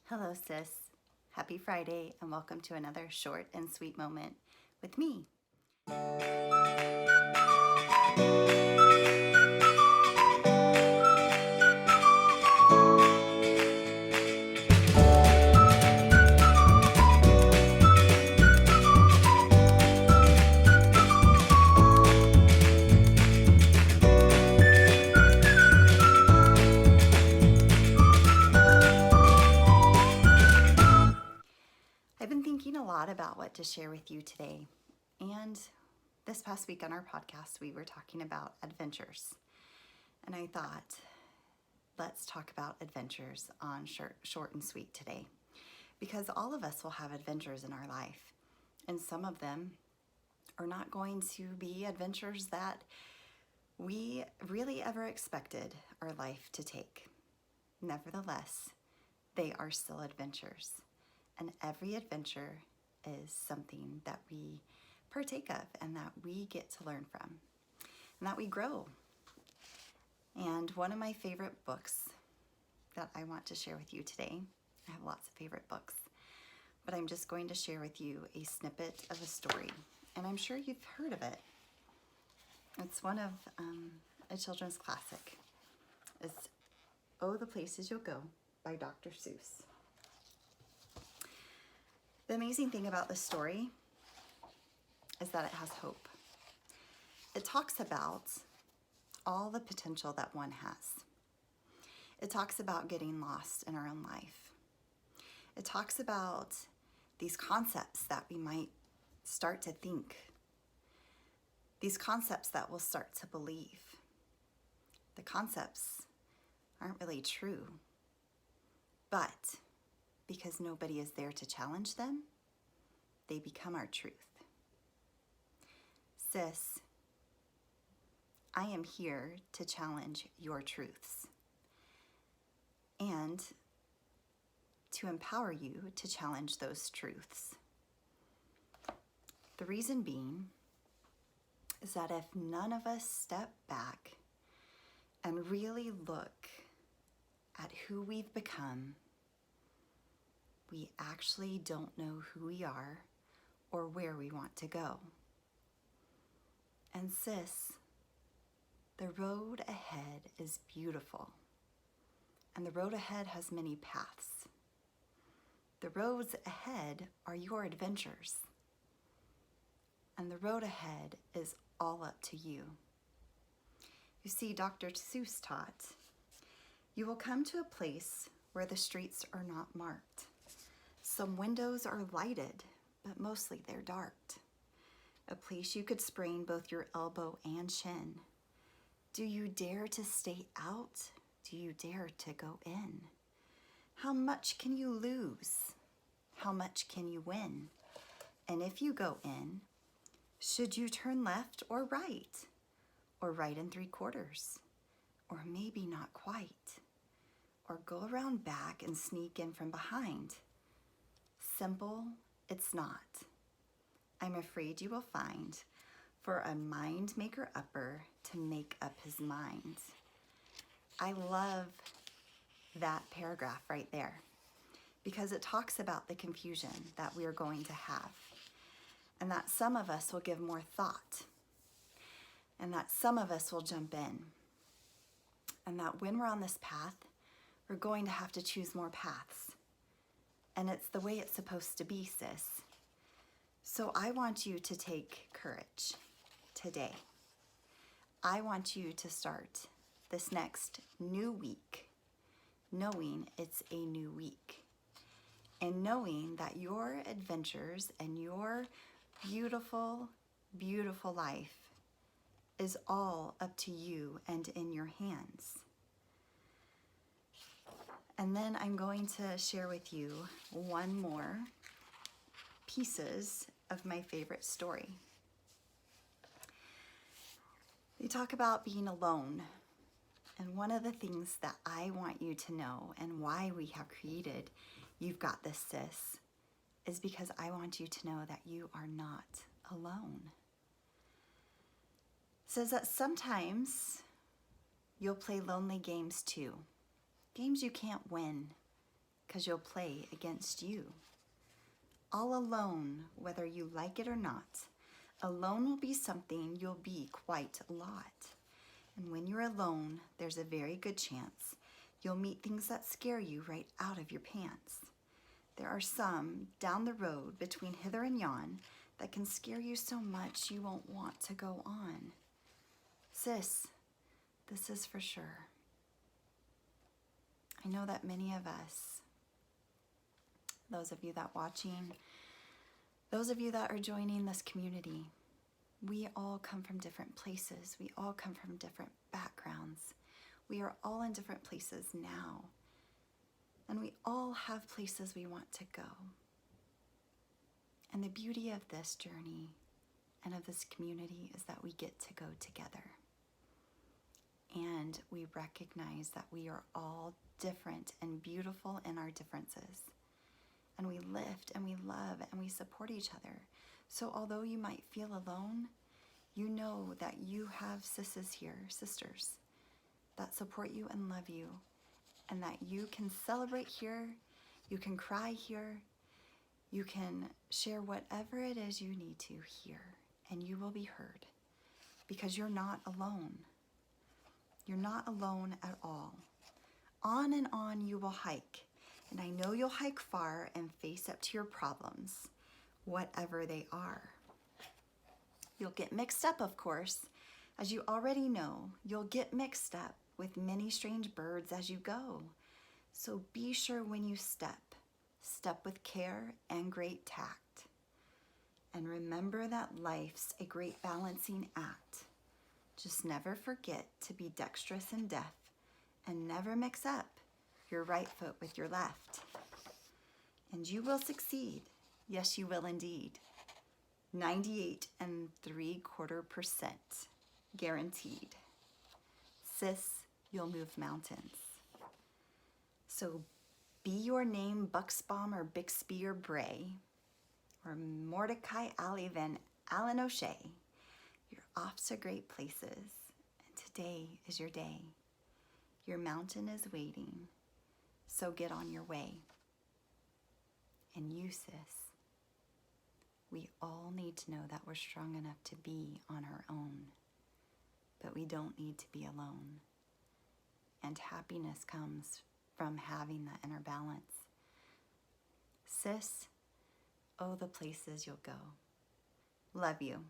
Hello, sis. Happy Friday, and welcome to another short and sweet moment with me. I've been thinking a lot about what to share with you today. And this past week on our podcast, we were talking about adventures. And I thought, let's talk about adventures on short and sweet today. Because all of us will have adventures in our life. And some of them are not going to be adventures that we really ever expected our life to take. Nevertheless, they are still adventures. And every adventure is something that we partake of and that we get to learn from and that we grow. And one of my favorite books that I want to share with you today, I have lots of favorite books, but I'm just going to share with you a snippet of a story. And I'm sure you've heard of it. It's one of a children's classic. It's Oh, the Places You'll Go by Dr. Seuss. The amazing thing about this story is that it has hope. It talks about all the potential that one has. It talks about getting lost in our own life. It talks about these concepts that we might start to think, these concepts that we'll start to believe. The concepts aren't really true, but because nobody is there to challenge them, they become our truth. Sis, I am here to challenge your truths and to empower you to challenge those truths. The reason being is that if none of us step back and really look at who we've become, we actually don't know who we are or where we want to go. And sis, the road ahead is beautiful. And the road ahead has many paths. The roads ahead are your adventures. And the road ahead is all up to you. You see, Dr. Seuss taught, you will come to a place where the streets are not marked. Some windows are lighted, but mostly they're darked. A place you could sprain both your elbow and shin. Do you dare to stay out? Do you dare to go in? How much can you lose? How much can you win? And if you go in, should you turn left or right? Or right and 3/4? Or maybe not quite? Or go around back and sneak in from behind? Simple, it's not. I'm afraid you will find for a mind maker upper to make up his mind. I love that paragraph right there because it talks about the confusion that we are going to have and that some of us will give more thought and that some of us will jump in and that when we're on this path, we're going to have to choose more paths. And it's the way it's supposed to be, sis. So I want you to take courage today. I want you to start this next new week knowing it's a new week and knowing that your adventures and your beautiful, beautiful life is all up to you and in your hands. And then I'm going to share with you one more pieces of my favorite story. They talk about being alone. And one of the things that I want you to know and why we have created You've Got This, Sis, is because I want you to know that you are not alone. It says that sometimes you'll play lonely games too. Games you can't win, because you'll play against you. All alone, whether you like it or not. Alone will be something you'll be quite a lot. And when you're alone, there's a very good chance you'll meet things that scare you right out of your pants. There are some down the road between hither and yon that can scare you so much you won't want to go on. Sis, this is for sure. I know that many of us, those of you that are watching, those of you that are joining this community, we all come from different places. We all come from different backgrounds. We are all in different places now. And we all have places we want to go. And the beauty of this journey and of this community is that we get to go together. And we recognize that we are all different and beautiful in our differences. And we lift and we love and we support each other. So although you might feel alone, you know that you have sisters here, that support you and love you, and that you can celebrate here, you can cry here, you can share whatever it is you need to here, and you will be heard, because you're not alone. You're not alone at all. On and on you will hike, and I know you'll hike far and face up to your problems, whatever they are. You'll get mixed up, of course. As you already know, you'll get mixed up with many strange birds as you go. So be sure when you step with care and great tact. And remember that life's a great balancing act. Just never forget to be dexterous in death and never mix up your right foot with your left. And you will succeed. Yes, you will indeed. 98 3/4% guaranteed. Sis, you'll move mountains. So be your name Bucksbaum or Bixby or Bray or Mordecai Ali Van Allen O'Shea. You're off to great places, and today is your day. Your mountain is waiting, so get on your way. And you, sis, we all need to know that we're strong enough to be on our own, but we don't need to be alone. And happiness comes from having that inner balance. Sis, oh, the places you'll go. Love you.